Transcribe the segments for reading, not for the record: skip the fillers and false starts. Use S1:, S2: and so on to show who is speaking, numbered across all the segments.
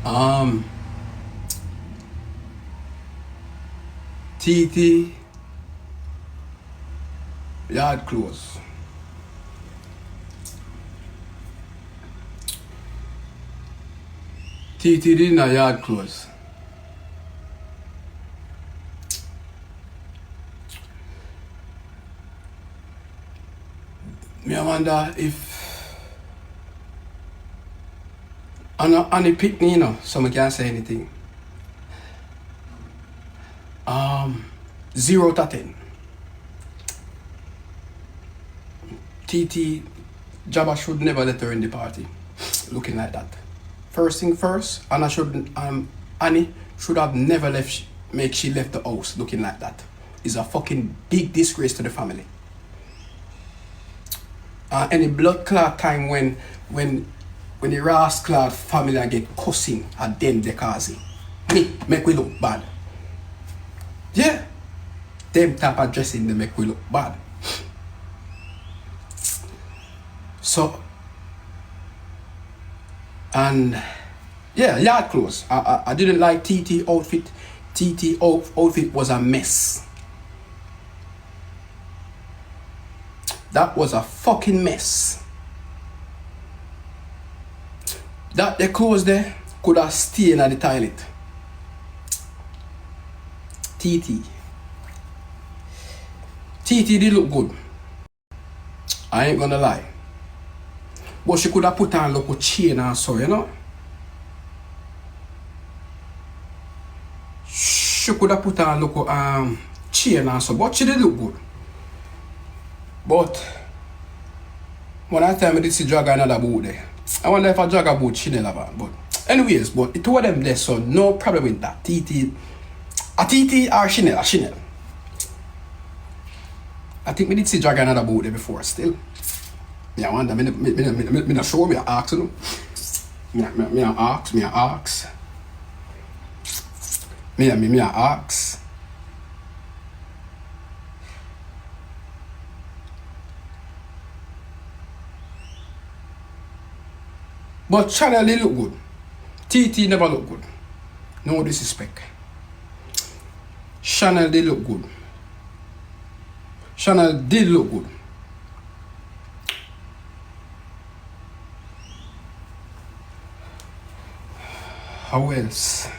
S1: Um, TT, yard close. TT did not yard close. Me I wonder if on the pick me, you know, so I can't say anything. 0 to 10. TT Jabba should never let her in the party. Looking like that. First thing first, Anna should Annie should have never left she left the house looking like that. It's a fucking big disgrace to the family. Any blood clot time when the rascal family get cussing at them they cause it. Me make we look bad. Yeah. Them type of dressing they make we look bad. So and yeah, yard clothes. I didn't like TT outfit. TT outfit was a mess. That was a fucking mess. That the clothes there could have stayed in the toilet. TT did look good. I ain't gonna lie. But she could have put on a local chain and so, you know. She could have put on a local chain and so, but she did look good. But when I tell me this is drag another boot there, I wonder if I drag a boot Chanel about. But anyways, but it two of them there, so no problem with that. TT or Chanel, Chanel. I think we did see drag another boot there before still. Me I wonder, me not sure, me I ask you. Me I ask. Me I ask. But Chanel they look good. TT never look good. No disrespect. Chanel they look good. Chanel did look good. How else?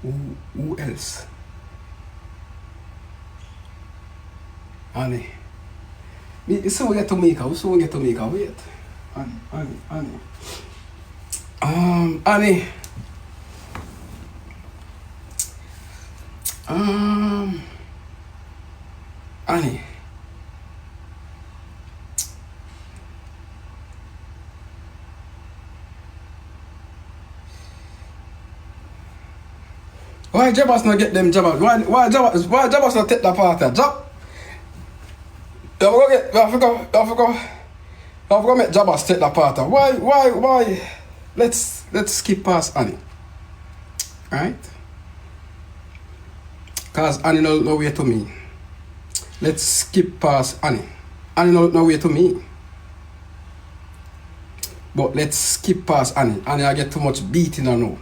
S1: Who else? Annie. We soon get to make her. Wait. Annie. Annie. Annie. Why Jabbas not get them Jabbas? Why Jabbas not take that part of Jab? I forgot make Jabbas take that part of. Why? Let's skip past Annie. Right? Cause Annie no way to me. Let's skip past Annie. Annie no way to me. But let's skip past Annie. Annie I get too much beating I know.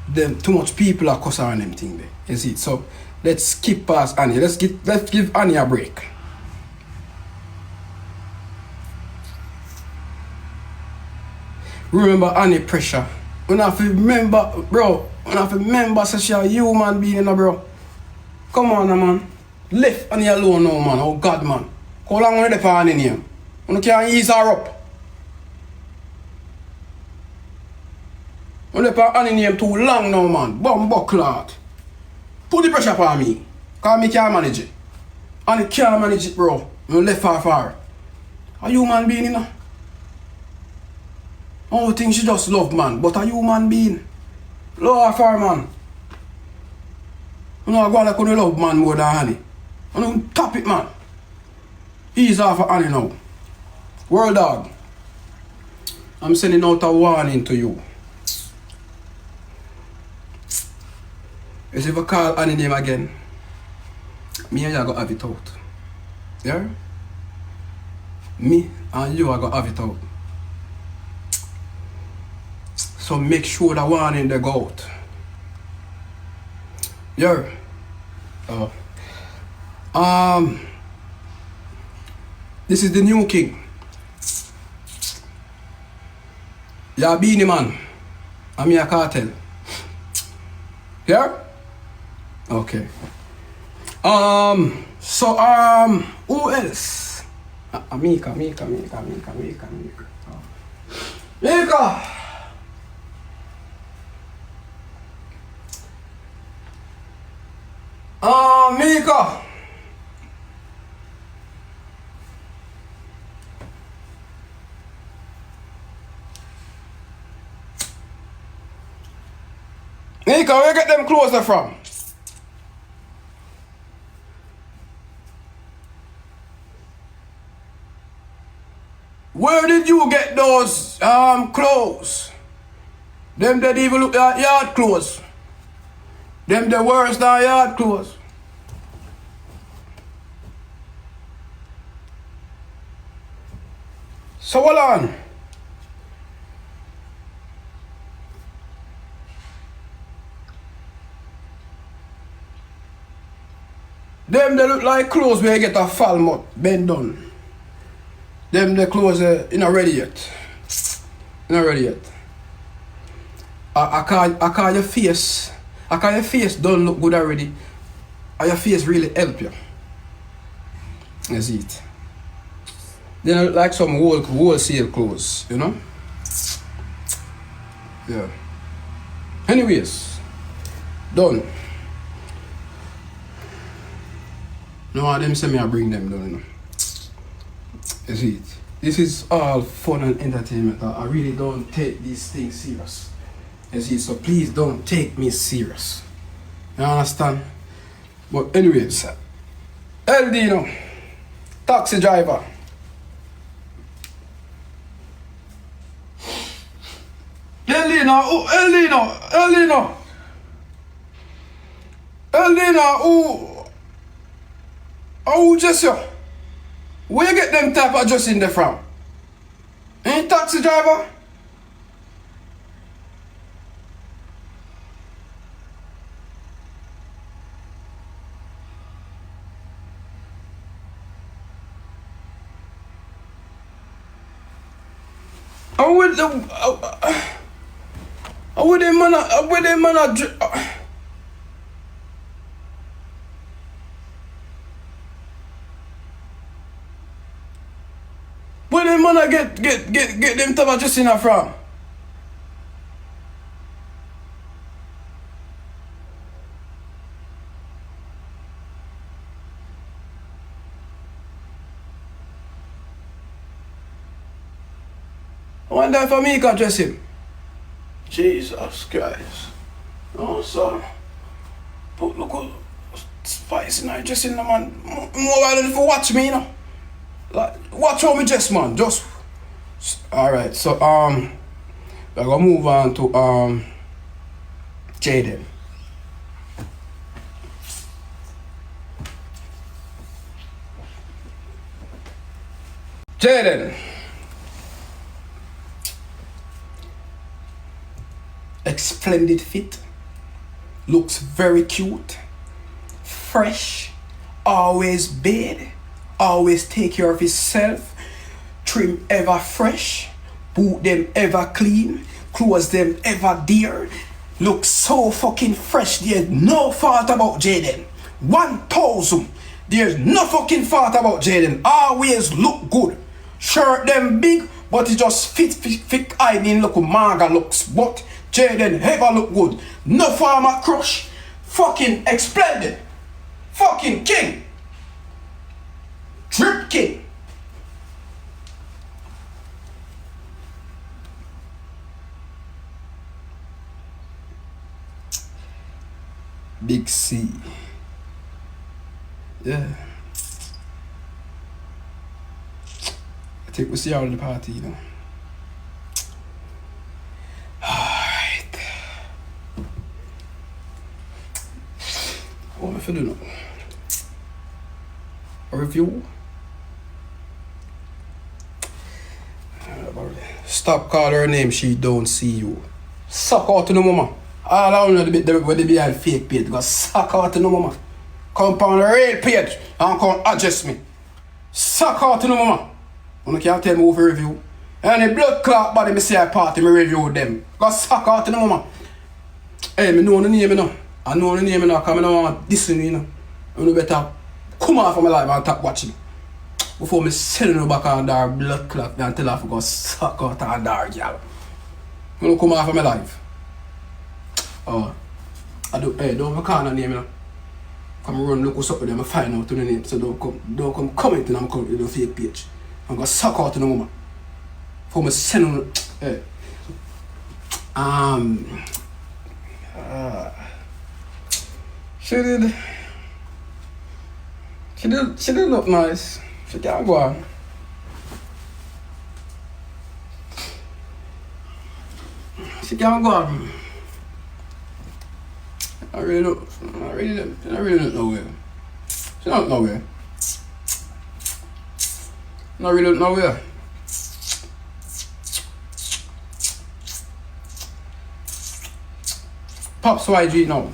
S1: Them too much people are cussing on them thing there. You see? So let's skip past Annie. Let's give Annie a break. Remember Annie pressure. When I have to remember, bro. When I have to remember such a human being, bro. Come on, man. Left Annie alone now, man. Oh God, man. How long will you for Annie name? You can't ease her up. You left Annie name too long now, man. Bumbo clot. Put the pressure on me. Cause me can't manage it. Annie can't manage it, bro. You left her far. A human being, you know. Oh, think she just love, man. But a human being. Love her far, man. You know, I go like you love man more than Annie. You know, tap it, man. Ease off of Annie now. World dog. I'm sending out a warning to you. If you ever call Annie name again, me and you are going to have it out. Yeah? Me and you are going to have it out. So make sure that one in the goat. Yeah. This is the new king. Yeah, Beanie Man. I'm your cartel. Yeah? Okay. So who else? Mika. Mika. Mika. Mika, where you get them clothes from? Where did you get those clothes? Them that even look like yard clothes. Them the worst than yard clothes. So hold on. Them they look like clothes where you get a falmouth bend done. Them the clothes not ready yet. Not ready yet. I call your face. I call your face don't look good already. And your face really help you. That's it. They look like some wholesale clothes, you know? Yeah. Anyways, done. No, them say me I bring them down, you know. That's it. This is all fun and entertainment. I really don't take these things serious. That's it. So please don't take me serious. You understand? But anyways, LD, you know, taxi driver. Elena, who just you? Where you get them type of dressing there from? Ain't taxi driver? With them man, where them man get them type of dressing from? I wonder if I can dress him. Jesus Christ. Oh, son. But look at spicy now dressing the man. More than if you watch me, you know. Like, watch how me dress, man. Just. Alright, so, we're gonna move on to, Jayden. Jayden. Splendid fit, looks very cute, fresh, always bathe, always take care of himself, trim ever fresh, boot them ever clean, clothes them ever dear, looks so fucking fresh. There's no fault about Jayden. 1000. There's no fucking fault about Jayden. Always look good. Shirt them big, but it just fit hiding look maga looks, but Jayden ever look good. No farmer crush. Fucking splendid. Fucking king. Drip king. Big C. Yeah. I think we'll see you out of the party, you know. What am I for doing? A review? Stop calling her name, she don't see you. Suck out to the mama. All I know the bit where they behind fake page. Go suck out to the mama. Come on the real page and come adjust me. Suck out to the mama. You can't tell me who to review. And the blood clot body me say I party, me review them. Go suck out to the mama. Hey, me know the name, you know. I know the name, you know, because I don't want this, you know. You better come off of my life and stop watching. Before me send you back on that blood clot and tell her to go suck out on that girl. You know, come off of my life. Oh, hey, don't call her name, you know. Come run, look what's up with them, I find out to the name. So don't come comment and I'm coming to the fake page. I'm gonna suck out to the woman. Before me send you, hey. She did look nice. She can't go on. She can't go on. I really don't know. She don't nowhere. Not really nowhere. Pops YG now.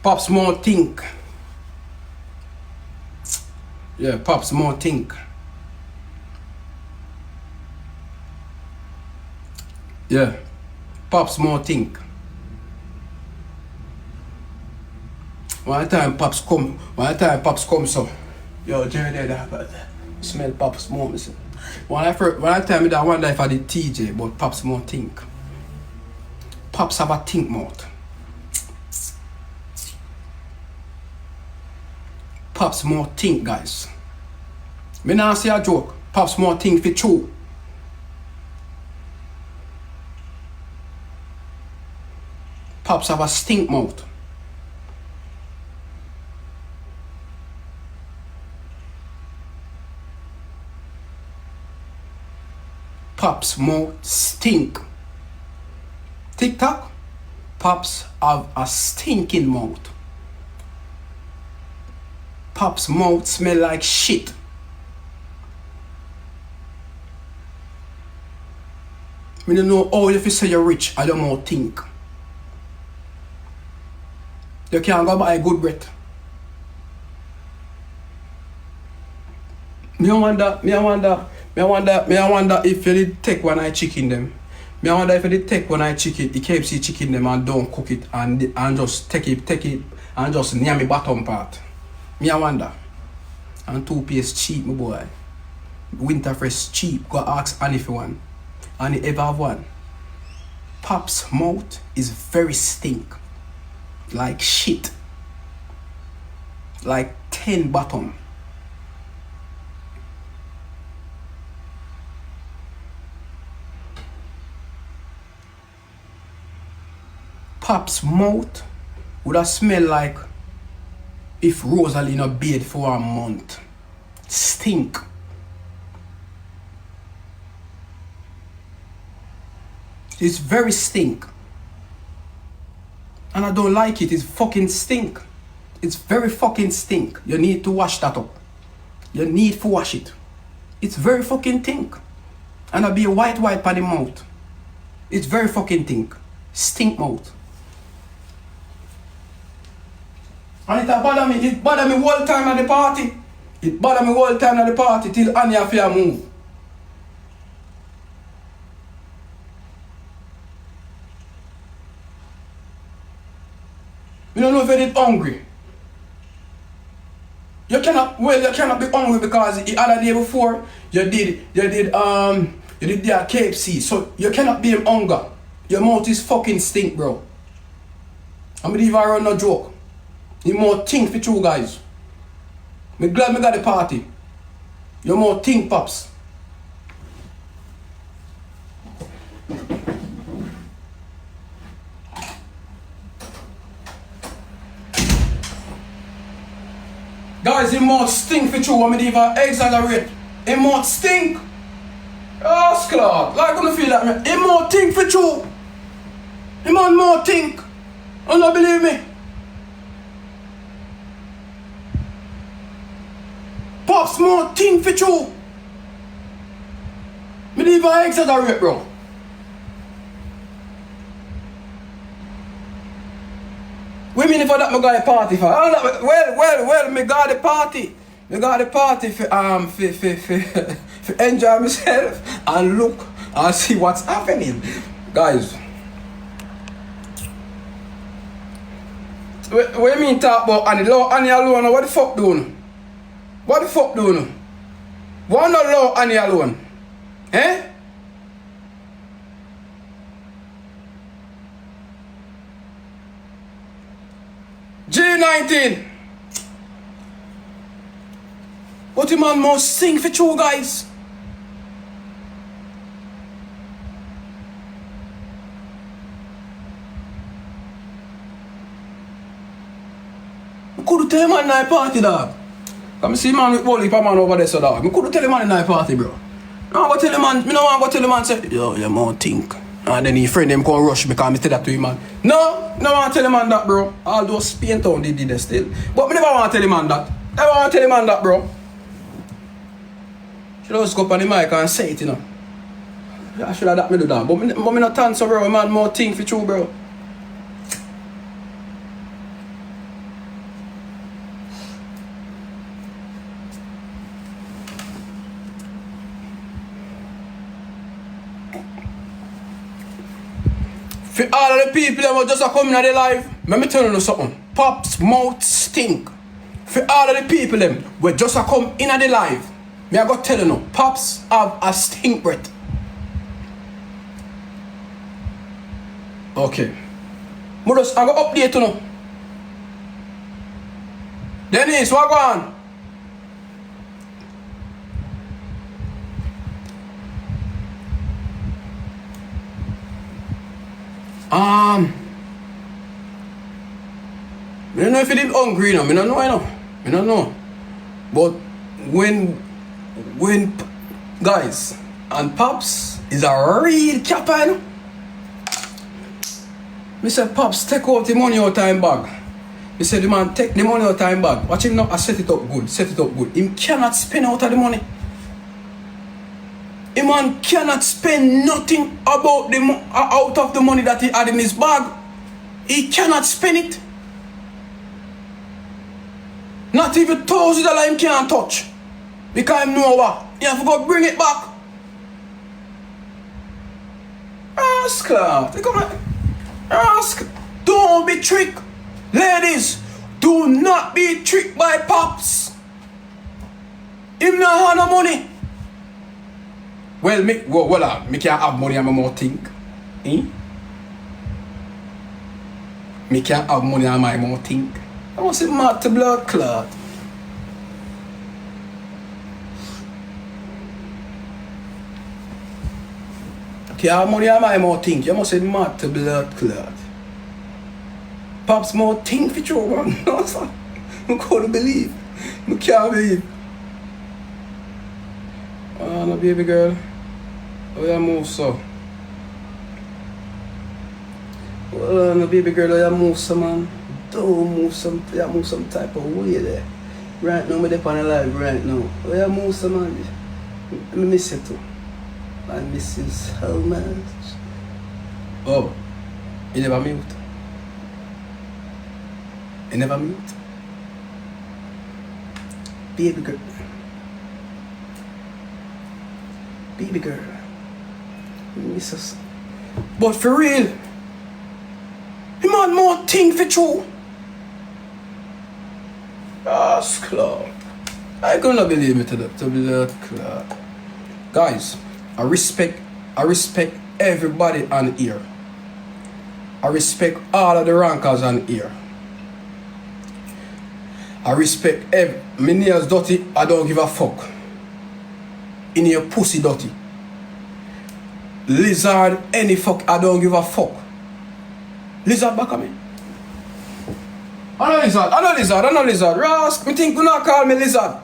S1: Pops more think. Yeah, Pops more think. Yeah, Pops more think. One time Pops come so. Yo, Jaden, smell Pops more. One time I wonder if I did TJ, but Pops more think. Pops have a think mouth. Pops more think, guys. Me not say a joke. Pops more think for true. Pops have a stink mouth. Pops mouth stink. TikTok. Pops have a stinking mouth. Pops mouth smell like shit. Me don't know how if you say you're rich, I don't know think. You can't go buy a good bread. Me I wonder if you did take one eye chicken them. Me I wonder if you did take one eye chicken, the KFC chicken them and don't cook it and just take it and just near me bottom part. Me I wonder. And toothpaste cheap, my boy. Winter fresh cheap. Go ask Annie for one. Annie ever have one. Pop's mouth is very stink. Like shit. Like 10 bottom. Pop's mouth would have smelled like if Rosalina bathed for a month. Stink. It's very stink. And I don't like it. It's fucking stink. It's very fucking stink. You need to wash that up. You need to wash it. It's very fucking stink. And I'll be a white by the mouth. It's very fucking stink. Stink mouth. And it bother me. It bother me all time at the party. It bother me all time at the party till Annie have to move. You don't know if you did hungry. You cannot be hungry because the other day before you did their KFC. So you cannot be in hunger. Your mouth is fucking stink, bro. I'm not even run no joke. You more think for you guys. Me glad me got the party. You more think, Pops. Guys, it more stink for you. I'm even exaggerate. It more stink. Oh, Sclad. Like, I don't feel like me. It more think for you. It more think. You don't believe me? Pops more think for you. Believe I exaggerate, bro. We mean for that me got a party for. Well, me got the party. Me got the party for enjoy myself and look and see what's happening. Guys. What you mean talk about Annie? Annie alone, what the fuck doing? What the fuck doing? Why not allow Annie alone? Eh? G19. What the man must sing for you guys? I could tell him at night party, dog. Come see man with Wally man over there, so dog. I could tell him at night party, bro. No, I go tell him man, me no want to go tell him man say, yo, you more think. And then his friend them come rush me because I tell that to him man. No want to tell him man that, bro. All those Spain town they did it still. But me never want to tell him man that. Never want to tell him man that, bro. Should I just go up on the mic and say it, you know. I should have that me do that. But me not turn so, bro. Man more think for you, bro. For all of the people that were just coming at the live, let me tell you something. Pop's mouth stink. For all of the people them were just come in at the live, me I got tell you no, Pops have a stink breath. Okay. I got update you know. Dennis, what go on? I don't know if you did hungry, you know. I don't know, you know. I don't know. But when guys, and Pops is a real capper, you know. I said, Pops, take out the money out time bag. I said, the man, take the money out time bag. Watch him now, I set it up good, He cannot spend out of the money. A man cannot spend nothing about out of the money that he had in his bag. He cannot spend it. Not even $1,000 he can't touch. Because he know what. He have to go bring it back. Ask her. Ask. Don't be tricked. Ladies, do not be tricked by Pops. Him not have no money. Well, me can't have money and more think. Eh? Me can't have money and my more think. I want to see mad to blood clot. Can't have money and my more think. You must say mad to blood clot. Pops more think for you, man. No, sir. I can't believe. I can't believe. Oh, no, baby girl. Oh, you move so. Oh, no, baby girl, you move so, man. Don't move some, you move some type of way there. Right now, I'm on the live right now. Oh, you move so, man. I miss you too. I miss you so much. Oh, you never mute? You never mute? Baby girl. Baby girl. Miss us. But for real, he man more thing for true. Ass club. I cannot believe me to the club. Guys, I respect everybody on here. I respect all of the rankers on here. I respect my nails dirty, I don't give a fuck. In your pussy dirty. Lizard, any fuck, I don't give a fuck. Lizard back at me. I know lizard. Rask, me think you not call me lizard.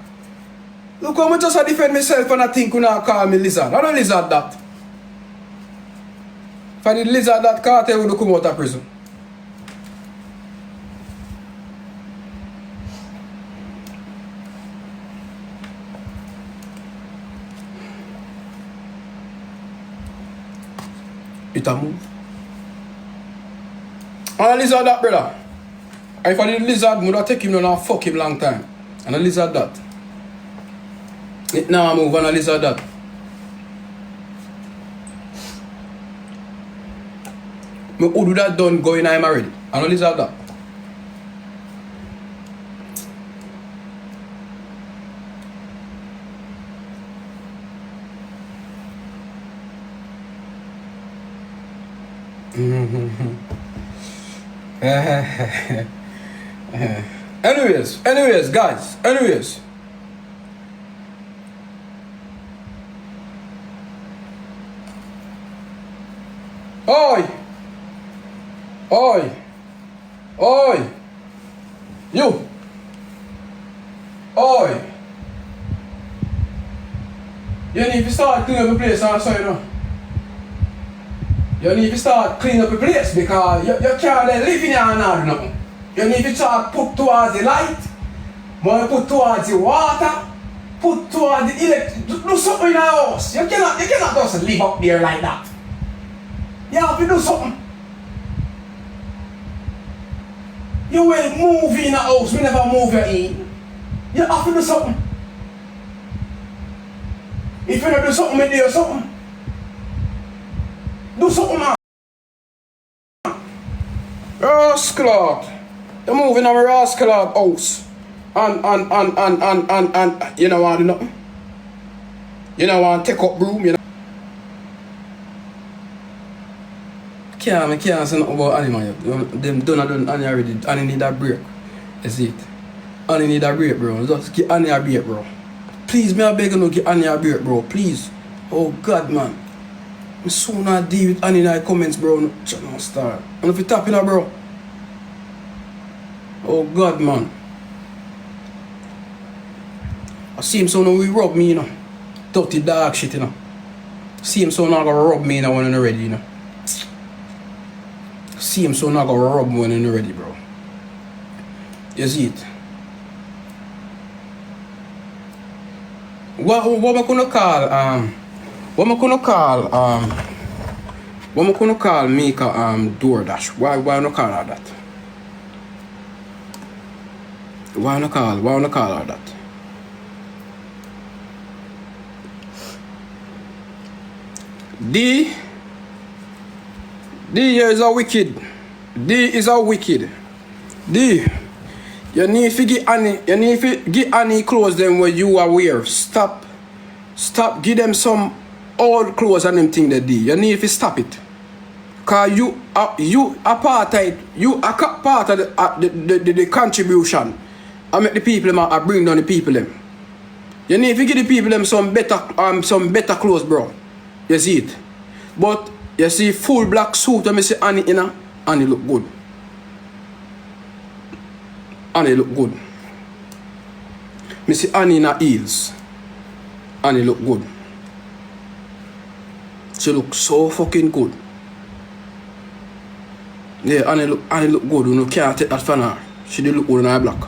S1: Look how I just defend myself and I think you not call me lizard. I know lizard that. If I did lizard that, cartel would come out of prison. It a move. And a lizard that, brother. If I did lizard, would have take him and fuck him long time. And a lizard that. It now move and a lizard that. Me who do that done going I'm already. And a lizard that. anyways, guys. Oi! You! Oi! You need to start cleaning up the place also, you know. You need to start cleaning up the place because you can't live in here and not do nothing. You need to start put towards the light, more put towards the water, put towards the electric. Do something in the house. You cannot just live up there like that. You have to do something. You will move in the house, we never move you in. You have to do something. If you don't do something, you do something. Do something, man. Rascal. You move in a rascal house. And you know what, nothing. You know want to take up broom, you know. Can't say nothing about animal yet. Them done Annie already. Annie need a break. That's it. Annie need a break, bro. Just give Annie a break, bro. Please, me I beg you, give Annie a break, bro. Please. Oh God, man. I'm soon I deal with Annie in the comments, bro. No start. And if you tap in her, bro. Oh God, man. I see him so now we rub me, you know. Dirty dog shit, you know. See him so now gonna rub me, you know, when I'm ready, you know. See him so now gonna rub me when I'm ready, bro. You see it? What am I gonna call Mika DoorDash? Why not call her that? Why not call her that? D is a wicked. D, you need to get Annie clothes them where you are wear. Stop give them some old clothes and them thing that D. You need to stop it. Cause you are part of it. You are part of the contribution. I make the people them I bring down the people them. You need to give the people them some better clothes, bro. You see it? But you see full black suit and I see Annie in her, Annie look good. Annie look good. I see Annie in her heels. Annie look good. She look so fucking good. Yeah, Annie look good. You can't take that from her. She did look good in her black.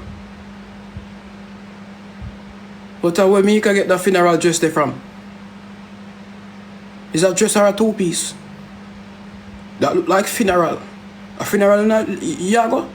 S1: But where me can get that funeral dress there from? Is that dress or a two-piece? That look like funeral. A funeral in a Yago?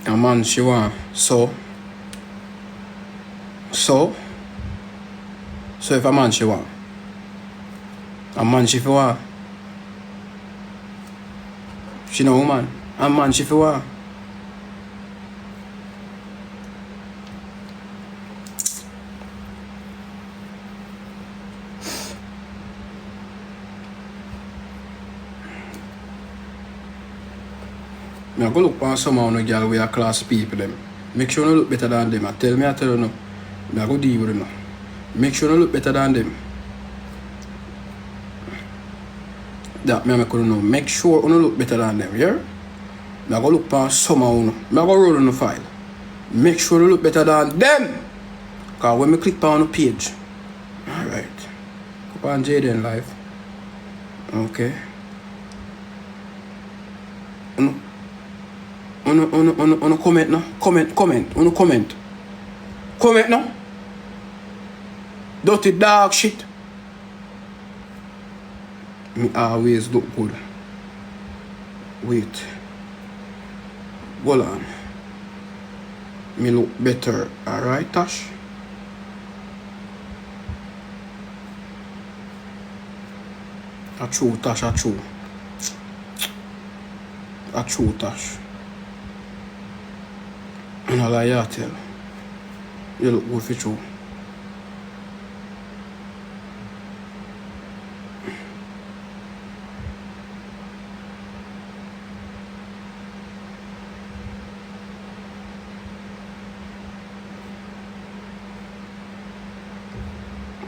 S1: A man she want. So if a man she want. A man she fi want. She no woman. A man she fi want. I go look for some of the girl with a class people them. Make sure you look better than them. I tell you no. I go deal with them. Make sure you look better than them. That me could know. Make sure you look better than them, yeah? I go look for some of you. I go roll on the file. Make sure you look better than them. Because when I click on the page. Alright. Go on Jayden live. Okay. On comment now. Comment. On comment. Comment now. Dirty dog shit. Me always look good. Wait. Hold on. Me look better. Alright, Tash? A true, Tash, a true. A true, Tash. And all I tell. You look good for true.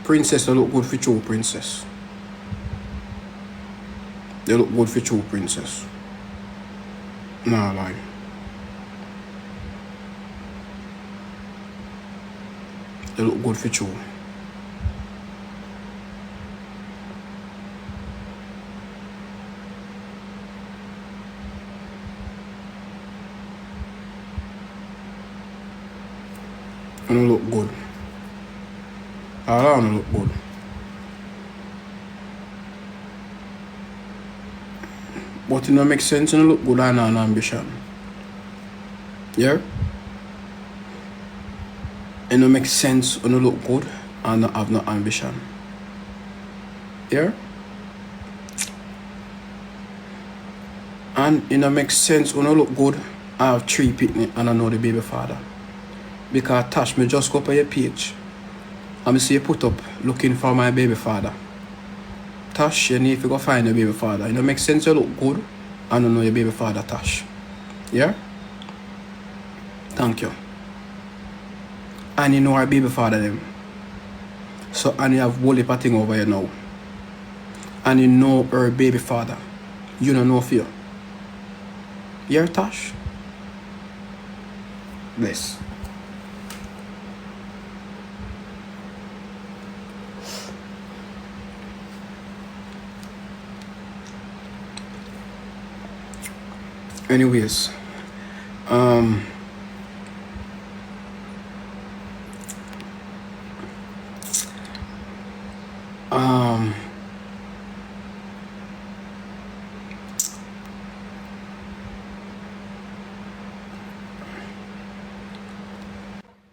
S1: Princess, you look good for true, princess. You look good for true, princess. Nah, lie. You look good for true. You look good. All I want to look good. But it don't make sense to look good and an ambition. Yeah? It don't make sense to look good and not have no ambition. Yeah? And it don't make sense to look good. I have 3 picnic and I know the baby father. Because Tash, me just go up on your page. And I see you put up looking for my baby father. Tash, you need to go find your baby father. It don't make sense you look good and you know your baby father, Tash. Yeah? Thank you. And you know our baby father them. So and you have whole heap of thing over here now. And you know her baby father. You don't know fear. Yeah, Tash? Bless. Anyways,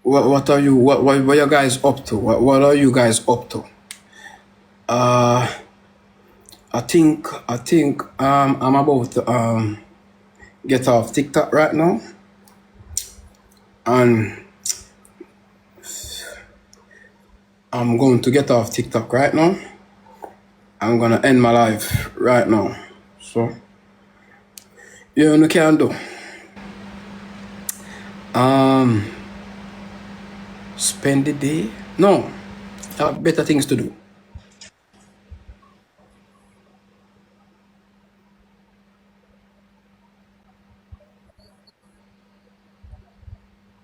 S1: what are you what are you guys up to? What are you guys up to? I think I'm about to get off TikTok right now. And I'm going to get off TikTok right now. I'm gonna end my life right now. So you can do. Spend the day? No. I have better things to do.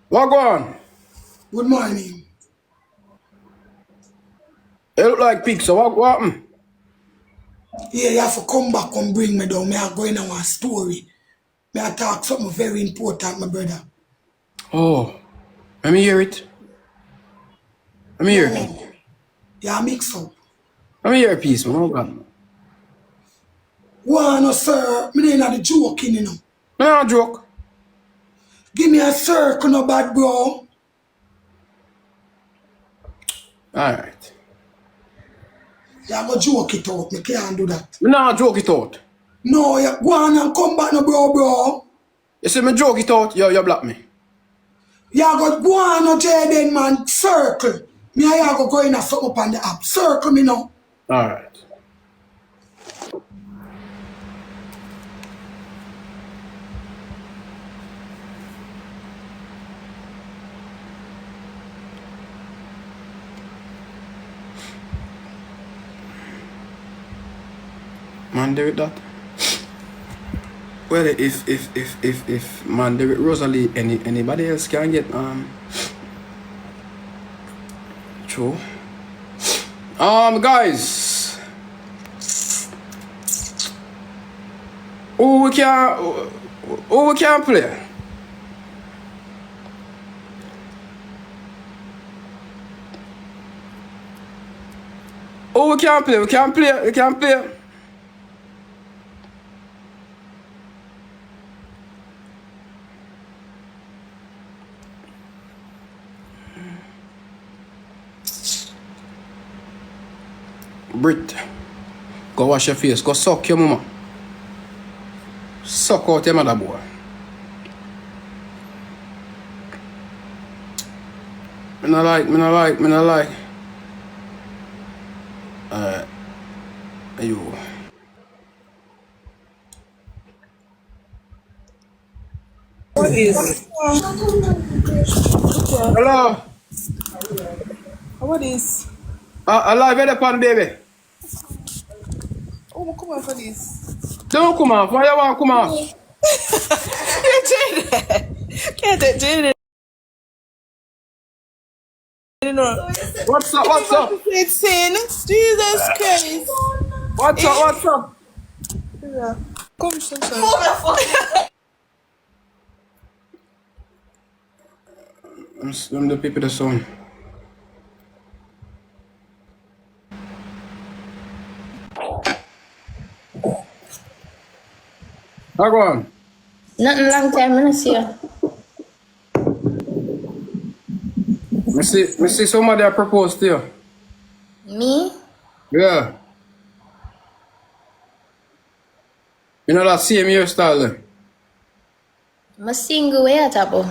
S1: What go on?
S2: Good morning.
S1: You look like pig, so what happened?
S2: Yeah, you have to come back and bring me down. Me are going on a story. Me I talk something very important, my brother.
S1: Oh, let me hear it. Let me hear it.
S2: No, yeah, mix up.
S1: Let me hear a piece, man. Oh, God.
S2: One, no, sir. Me ain't the joking, you know.
S1: No joke.
S2: Give me a circle, no bad, bro.
S1: Alright.
S2: Yeah, go joke it out. Me can't do that.
S1: No joke it out.
S2: No, yeah, go on and come back, no, bro.
S1: You see me joke it out, you block me.
S2: Yeah, go on, no, Jaden, man. Circle. Me I go in a something up on the app. Circle me now.
S1: Alright. Man, do it that. Well, if man, Derek Rosalie, anybody else can get true. Guys, who we can play? Oh, we can play. We can play. We can play. Brit, go wash your face. Go suck your mama. Suck out your mother, boy. Me not like. You.
S3: What is?
S1: Hello.
S3: What is?
S1: Alive at the pan, baby.
S3: Oh, come on for this.
S1: Don't come off. Why you want to come off?
S3: Can't take Jaden.
S1: What's up?
S3: It's sin. Jesus Christ.
S1: What's up?
S3: Yeah. Come, son.
S1: I'm the people the song. How go on?
S4: Nothing long time, I see you.
S1: Me see somebody that proposed to you.
S4: Me?
S1: Yeah. You know that same hairstyle there?
S4: I'm a single way at about.